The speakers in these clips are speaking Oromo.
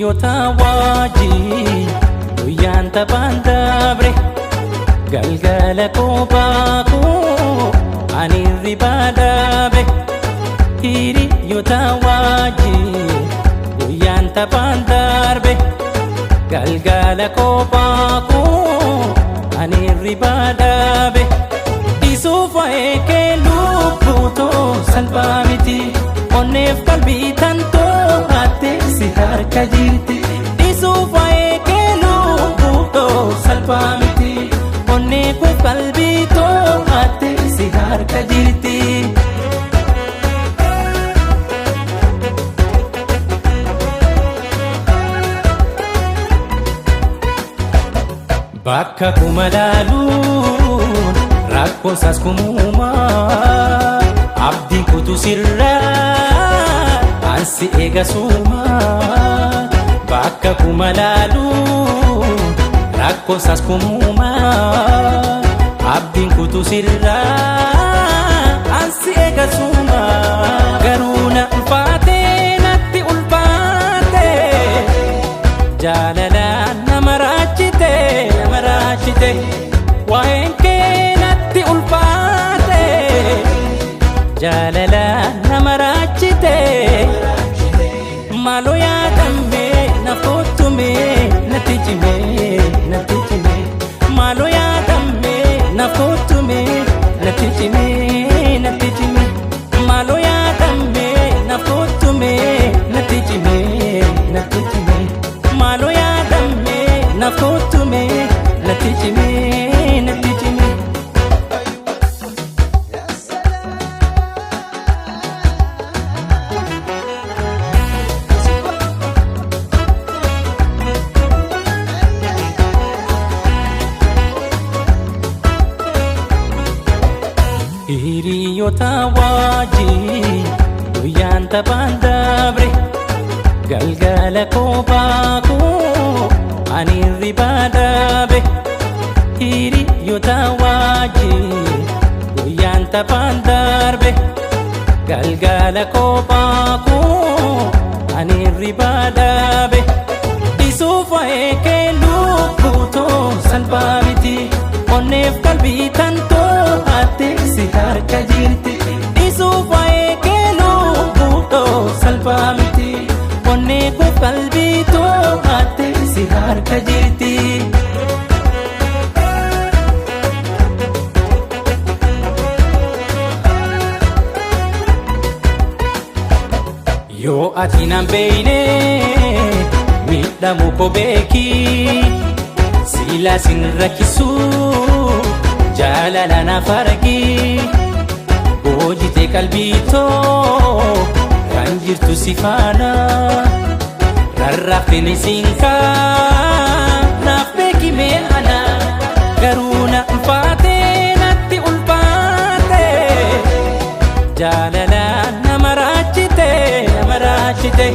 Hiriyoota wajjin guyyaan taphaan dabre galgala kophaa koo ani hirribaa dhabe. Hiriyoota wajjin guyyaan taphaan darbe galgala kophaa koo ani hirribaa dhabe. Isuuf eekee lubbutoo salphaa miti onneef qalbii tantoo hattee si harka jirti. Isuuf eekee lubbutoo salphaa miti onneef qalbii too hattee si harka jirti. Bakka kuma laaluun rakkoon saas kumumaa abdiin kutu sirraa ansi eegasumaa. Bakka kuma laaluun rakkoon saas kumumaa abdiin kutu sirraa ansi eegasumaa. Garuu na ulfaatee natti ulfaatee jaalalaan nama raachite nama raachite. Waa'een kee natti ulfaate jaalalaan nama raachite. Maaloo yaadame na kottume natti cime natti cime. Maaloo yaadame na kottume natti cime natti cime. Maaloo yaadame na kottume natti cime natti cime. Maaloo yaadame na kottume natti cime. Hiriyoota wajjin guyyaan taphaan dabre galgala kophaa koo ani hirribaa dhabe. Hiriyoota wajjin guyyaan taphaan darbe galgala kophaa koo ani hirribaa dhabe. Isuuf eekee lubbutoo salphaa miti onneef qalbii tantoo hattee si harka jirti. Isuuf eekee lubbutoo salphaa miti onneef qalbii too hattee si harka jirti. Yoo ati nan beeyne miidhamu koo beeki silaa sin rakkisu jaalala naaf argi. Boojitee qalbii too kan jirtu si faana rarraafte siin naaf beeki mee ana. Garuu na ulfaatee natti ulfaatee jaalalaan nama raachite nama raachite.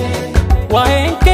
Waa'een kee